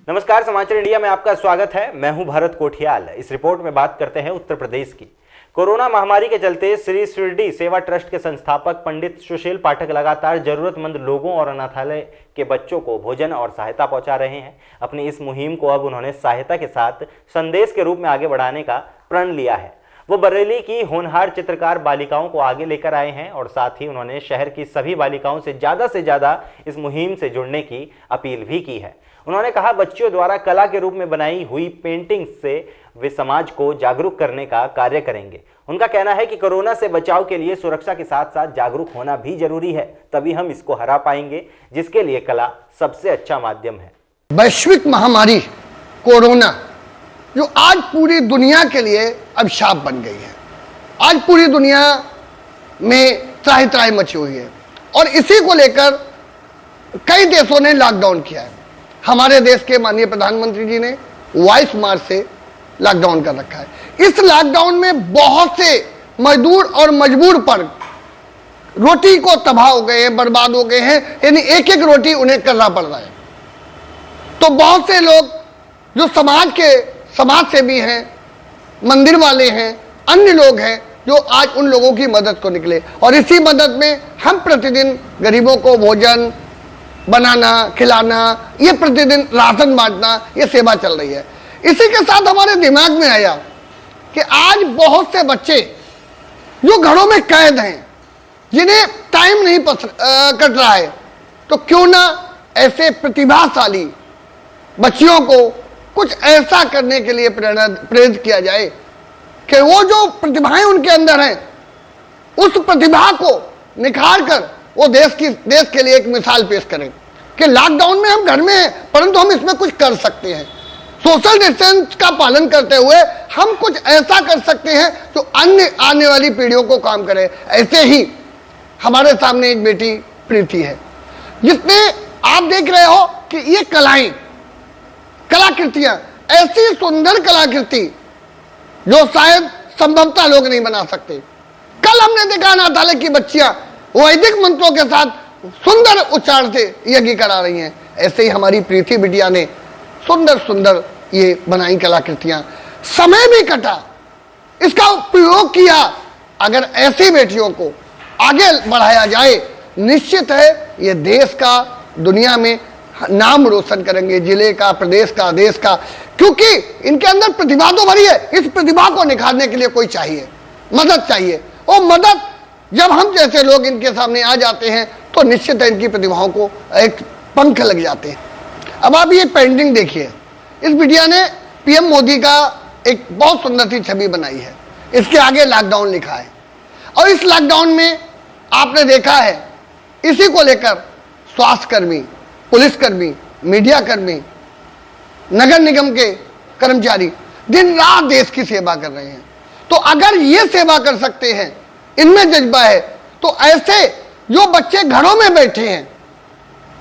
नमस्कार, समाचार इंडिया में आपका स्वागत है। मैं हूं भरत कोठियाल। इस रिपोर्ट में बात करते हैं उत्तर प्रदेश की। कोरोना महामारी के चलते श्री शिरडी सेवा ट्रस्ट के संस्थापक पंडित सुशील पाठक लगातार जरूरतमंद लोगों और अनाथालय के बच्चों को भोजन और सहायता पहुंचा रहे हैं। अपनी इस मुहिम को अब उन्होंने सहायता के साथ संदेश के रूप में आगे बढ़ाने का प्रण लिया है। वो बरेली की होनहार चित्रकार बालिकाओं को आगे लेकर आए हैं और साथ ही उन्होंने शहर की सभी बालिकाओं से ज्यादा इस मुहिम से जुड़ने की अपील भी की है। उन्होंने कहा, बच्चियों द्वारा कला के रूप में बनाई हुई पेंटिंग्स से वे समाज को जागरूक करने का कार्य करेंगे। उनका कहना है कि कोरोना से बचाव के लिए सुरक्षा के साथ साथ जागरूक होना भी जरूरी है, तभी हम इसको हरा पाएंगे, जिसके लिए कला सबसे अच्छा माध्यम है। वैश्विक महामारी कोरोना जो आज पूरी दुनिया के लिए अभिशाप बन गई है। आज पूरी दुनिया में त्राहि त्राहि मची हुई है और इसी को लेकर कई देशों ने लॉकडाउन किया है। हमारे देश के माननीय प्रधानमंत्री जी ने 22 मार्च से लॉकडाउन कर रखा है। इस लॉकडाउन में बहुत से मजदूर और मजबूर पर रोटी को तबाह हो गए हैं, बर्बाद हो गए हैं, यानी एक एक रोटी उन्हें करना पड़ रहा है। तो बहुत से लोग जो समाज सेवी हैं, मंदिर वाले हैं, अन्य लोग हैं जो आज उन लोगों की मदद को निकले और इसी मदद में हम प्रतिदिन गरीबों को भोजन बनाना, खिलाना, ये प्रतिदिन राशन बांटना, ये सेवा चल रही है। इसी के साथ हमारे दिमाग में आया कि आज बहुत से बच्चे जो घरों में कैद हैं, जिन्हें टाइम नहीं कट रहा है, तो क्यों ना ऐसे प्रतिभाशाली बच्चियों को कुछ ऐसा करने के लिए प्रेरित किया जाए कि वो जो प्रतिभाएं उनके अंदर हैं, उस प्रतिभा को निखार कर वो देश के लिए एक मिसाल पेश करें कि लॉकडाउन में हम घर में हैं, परंतु हम इसमें कुछ कर सकते हैं। सोशल डिस्टेंस का पालन करते हुए हम कुछ ऐसा कर सकते हैं जो अन्य आने वाली पीढ़ियों को काम करे। ऐसे ही हमारे सामने एक बेटी प्रीति है, जिसने आप देख रहे हो कि ये कलाकृतियां, ऐसी सुंदर कलाकृति जो शायद संभवतः लोग नहीं बना सकते। कल हमने देखा अनाथालय की बच्चियां वैदिक मंत्रों के साथ सुंदर उच्चारण से यज्ञ करा रही हैं। ऐसे ही हमारी प्रीति बिटिया ने सुंदर ये बनाई कलाकृतियां, समय भी कटा, इसका उपयोग किया। अगर ऐसी बेटियों को आगे बढ़ाया जाए, निश्चित है ये देश का, दुनिया में नाम रोशन करेंगे, जिले का, प्रदेश का, देश का, क्योंकि इनके अंदर प्रतिभा तो भरी है। इस प्रतिभा को निखारने के लिए कोई चाहिए, मदद चाहिए। और मदद जब हम जैसे लोग इनके सामने आ जाते हैं तो निश्चित है इनकी प्रतिभाओं को एक पंख लग जाते हैं। अब आप ये पेंटिंग देखिए, इस बिटिया ने पीएम मोदी का एक बहुत सुंदर सी छवि बनाई है। इसके आगे लॉकडाउन लिखा है और इस लॉकडाउन में आपने देखा है, इसी को लेकर स्वास्थ्यकर्मी, पुलिसकर्मी, मीडिया कर्मी, नगर निगम के कर्मचारी दिन रात देश की सेवा कर रहे हैं। तो अगर ये सेवा कर सकते हैं, इनमें जज्बा है, तो ऐसे जो बच्चे घरों में बैठे हैं,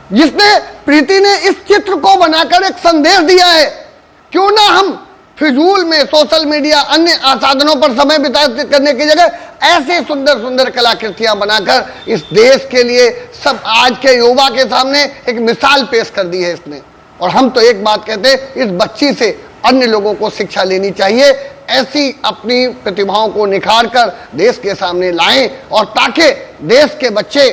जिसने प्रीति ने इस चित्र को बनाकर एक संदेश दिया है, क्यों ना हम फिजूल में सोशल मीडिया, अन्य साधनों पर समय व्यतीत करने की जगह ऐसे सुंदर कलाकृतियां बनाकर इस देश के लिए, सब आज के युवा के सामने एक मिसाल पेश कर दी है इसने। और हम तो एक बात कहते हैं, इस बच्ची से अन्य लोगों को शिक्षा लेनी चाहिए, ऐसी अपनी प्रतिभाओं को निखार कर देश के सामने लाएं और ताकि देश के बच्चे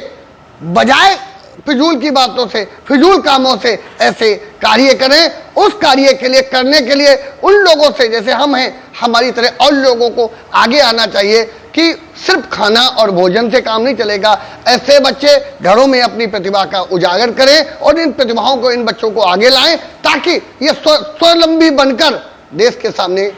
बजाय फिजूल की बातों से, फिजूल कामों से ऐसे कार्य करें। उस कार्य के लिए करने के लिए उन लोगों से, जैसे हम हैं, हमारी तरह और लोगों को आगे आना चाहिए कि सिर्फ खाना और भोजन से काम नहीं चलेगा। ऐसे बच्चे घरों में अपनी प्रतिभा का उजागर करें और इन प्रतिभाओं को, इन बच्चों को आगे लाएं ताकि ये स्वावलंबी बनकर देश के सामने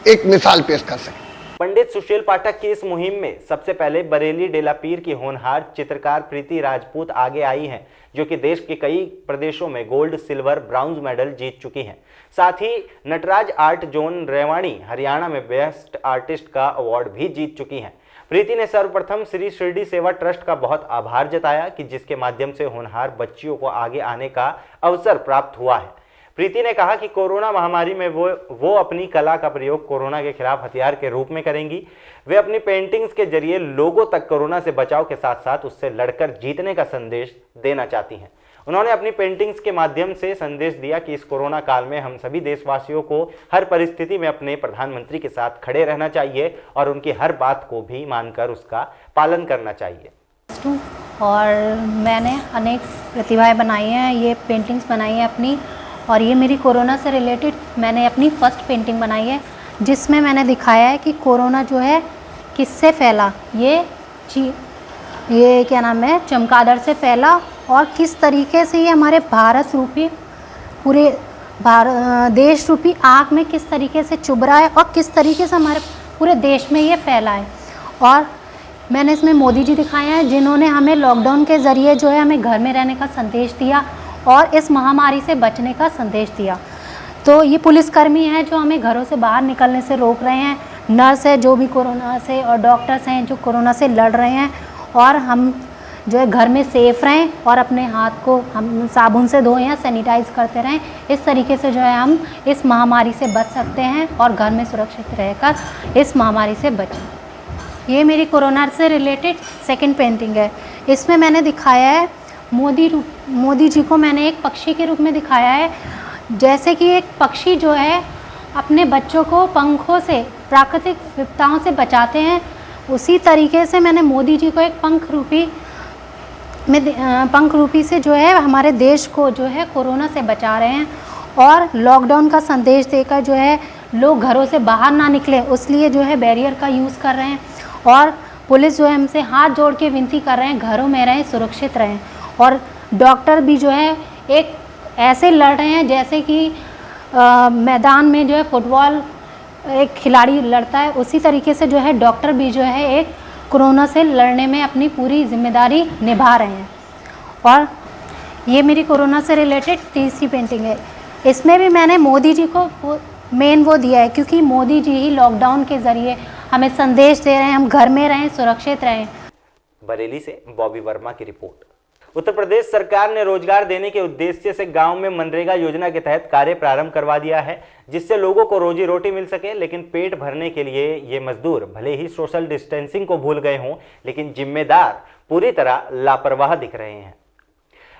एक मिसाल पेश कर सके। पंडित सुशील पाठक की इस मुहिम में सबसे पहले बरेली डेलापीर की होनहार चित्रकार प्रीति राजपूत आगे आई हैं, जो कि देश के कई प्रदेशों में गोल्ड, सिल्वर, ब्रॉन्ज मेडल जीत चुकी हैं। साथ ही नटराज आर्ट जोन रेवाड़ी हरियाणा में बेस्ट आर्टिस्ट का अवार्ड भी जीत चुकी हैं। प्रीति ने सर्वप्रथम श्री शिरडी सेवा ट्रस्ट का बहुत आभार जताया कि जिसके माध्यम से होनहार बच्चियों को आगे आने का अवसर प्राप्त हुआ है। प्रीति ने कहा कि कोरोना महामारी में वो अपनी कला का प्रयोग कोरोना के खिलाफ हथियार के रूप में करेंगी। वे अपनी पेंटिंग्स के जरिए लोगों तक कोरोना से बचाव के साथ साथ उससे लड़कर जीतने का संदेश देना चाहती हैं। उन्होंने अपनी पेंटिंग्स के माध्यम से संदेश दिया कि इस कोरोना काल में हम सभी देशवासियों को हर परिस्थिति में अपने प्रधानमंत्री के साथ खड़े रहना चाहिए और उनकी हर बात को भी मानकर उसका पालन करना चाहिए। और मैंने अनेक प्रतिभाएं बनाई हैं, ये पेंटिंग्स बनाई हैं अपनी, और ये मेरी कोरोना से रिलेटेड मैंने अपनी फर्स्ट पेंटिंग बनाई है, जिसमें मैंने दिखाया है कि कोरोना जो है किससे फैला, ये क्या नाम है, चमगादड़ से फैला, और किस तरीके से ये हमारे भारत रूपी पूरे देश रूपी आग में किस तरीके से चुभ रहा है और किस तरीके से हमारे पूरे देश में ये फैला है। और मैंने इसमें मोदी जी दिखाए हैं, जिन्होंने हमें लॉकडाउन के ज़रिए जो है हमें घर में रहने का संदेश दिया और इस महामारी से बचने का संदेश दिया। तो ये पुलिसकर्मी हैं जो हमें घरों से बाहर निकलने से रोक रहे हैं, नर्स है जो भी कोरोना से, और डॉक्टर्स हैं जो कोरोना से लड़ रहे हैं, और हम जो है घर में सेफ रहें और अपने हाथ को हम साबुन से धोएं या सैनिटाइज करते रहें। इस तरीके से जो है हम इस महामारी से बच सकते हैं और घर में सुरक्षित रहकर इस महामारी से बचें। ये मेरी कोरोना से रिलेटेड सेकंड पेंटिंग है। इसमें मैंने दिखाया है मोदी जी को मैंने एक पक्षी के रूप में दिखाया है, जैसे कि एक पक्षी जो है अपने बच्चों को पंखों से, प्राकृतिक विपदाओं से बचाते हैं, उसी तरीके से मैंने मोदी जी को एक पंख रूपी से जो है हमारे देश को जो है कोरोना से बचा रहे हैं। और लॉकडाउन का संदेश देकर जो है लोग घरों से बाहर ना निकलें, उसलिए जो है बैरियर का यूज़ कर रहे हैं, और पुलिस जो है हमसे हाथ जोड़ के विनती कर रहे हैं घरों में रहें, सुरक्षित रहें। और डॉक्टर भी जो है एक ऐसे लड़ रहे हैं जैसे कि मैदान में जो है फुटबॉल एक खिलाड़ी लड़ता है, उसी तरीके से जो है डॉक्टर भी जो है एक कोरोना से लड़ने में अपनी पूरी जिम्मेदारी निभा रहे हैं। और ये मेरी कोरोना से रिलेटेड तीसरी पेंटिंग है। इसमें भी मैंने मोदी जी को मेन वो दिया है, क्योंकि मोदी जी ही लॉकडाउन के ज़रिए हमें संदेश दे रहे हैं हम घर में रहें, सुरक्षित रहें। बरेली से बॉबी वर्मा की रिपोर्ट। उत्तर प्रदेश सरकार ने रोजगार देने के उद्देश्य से गांव में मनरेगा योजना के तहत कार्य प्रारंभ करवा दिया है, जिससे लोगों को रोजी रोटी मिल सके। लेकिन पेट भरने के लिए ये मजदूर भले ही सोशल डिस्टेंसिंग को भूल गए हों, लेकिन जिम्मेदार पूरी तरह लापरवाह दिख रहे हैं।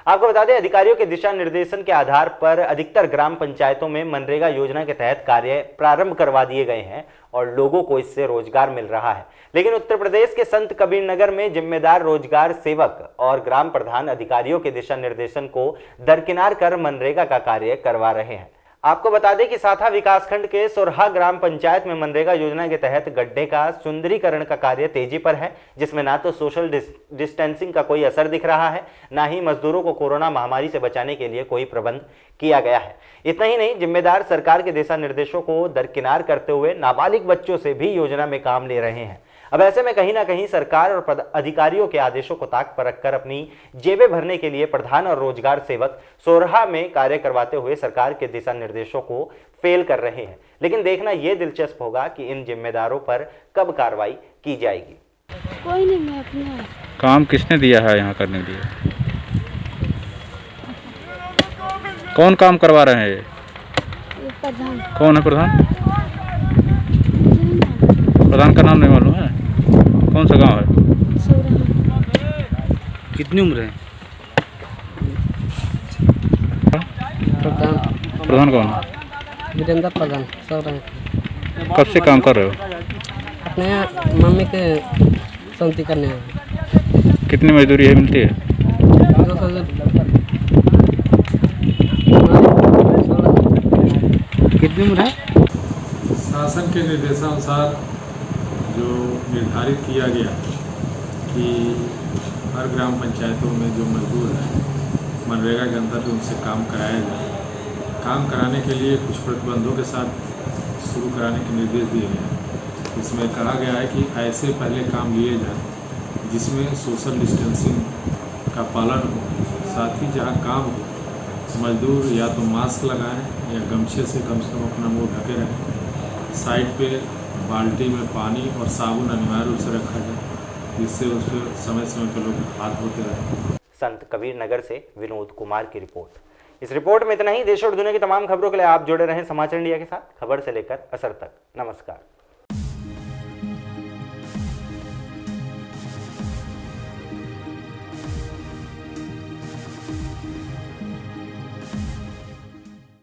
आपको बता दें, अधिकारियों के दिशा निर्देशन के आधार पर अधिकतर ग्राम पंचायतों में मनरेगा योजना के तहत कार्य प्रारंभ करवा दिए गए हैं और लोगों को इससे रोजगार मिल रहा है। लेकिन उत्तर प्रदेश के संत कबीर नगर में जिम्मेदार रोजगार सेवक और ग्राम प्रधान अधिकारियों के दिशा निर्देशन को दरकिनार कर मनरेगा का कार्य करवा रहे हैं। आपको बता दें कि साथा विकासखंड के सोरहा ग्राम पंचायत में मनरेगा योजना के तहत गड्ढे का सुंदरीकरण का कार्य तेजी पर है, जिसमें ना तो सोशल डिस्टेंसिंग का कोई असर दिख रहा है, ना ही मजदूरों को कोरोना महामारी से बचाने के लिए कोई प्रबंध किया गया है। इतना ही नहीं, जिम्मेदार सरकार के दिशा निर्देशों को दरकिनार करते हुए नाबालिग बच्चों से भी योजना में काम ले रहे हैं। अब ऐसे में कहीं ना कहीं सरकार और अधिकारियों के आदेशों को ताक पर रखकर अपनी जेबें भरने के लिए प्रधान और रोजगार सेवक सोरहा में कार्य करवाते हुए सरकार के दिशा निर्देशों को फेल कर रहे हैं। लेकिन देखना यह दिलचस्प होगा कि इन जिम्मेदारों पर कब कार्रवाई की जाएगी। कोई नहीं, मैं अपना काम किसने दिया है यहाँ करने के लिए? कौन काम करवा रहे हैं? प्रधान। कौन है प्रधान? प्रधान का नाम नहीं मालूम है? कौन सा गांव है? कितनी उम्र है? प्रधान कौन है? वीरेंद्र प्रधान। कब से काम कर रहे हो? अपने मम्मी के शांति करने हैं। कितनी मजदूरी है मिलती है? 200। कितनी उम्र है? शासन के निर्देशानुसार जो निर्धारित किया गया कि हर ग्राम पंचायतों में जो मजदूर हैं मनरेगा के अंतर्गत उनसे काम कराया जाए। काम कराने के लिए कुछ प्रतिबंधों के साथ शुरू कराने के निर्देश दिए गए हैं। इसमें कहा गया है कि ऐसे पहले काम लिए जाए जिसमें सोशल डिस्टेंसिंग का पालन हो, साथ ही जहाँ काम हो मजदूर या तो मास्क लगाएं या गमछे से कम अपना मुँह ढके रहें। साइड पे बाल्टी में पानी और साबुन अनिवार्य रूप से रखा जाए, जिससे उस पर समय समय पर लोग हाथ धोते रहें। संत कबीर नगर से विनोद कुमार की रिपोर्ट। इस रिपोर्ट में इतना ही। देश और दुनिया की तमाम खबरों के लिए आप जुड़े रहें समाचार इंडिया के साथ, खबर से लेकर असर तक। नमस्कार।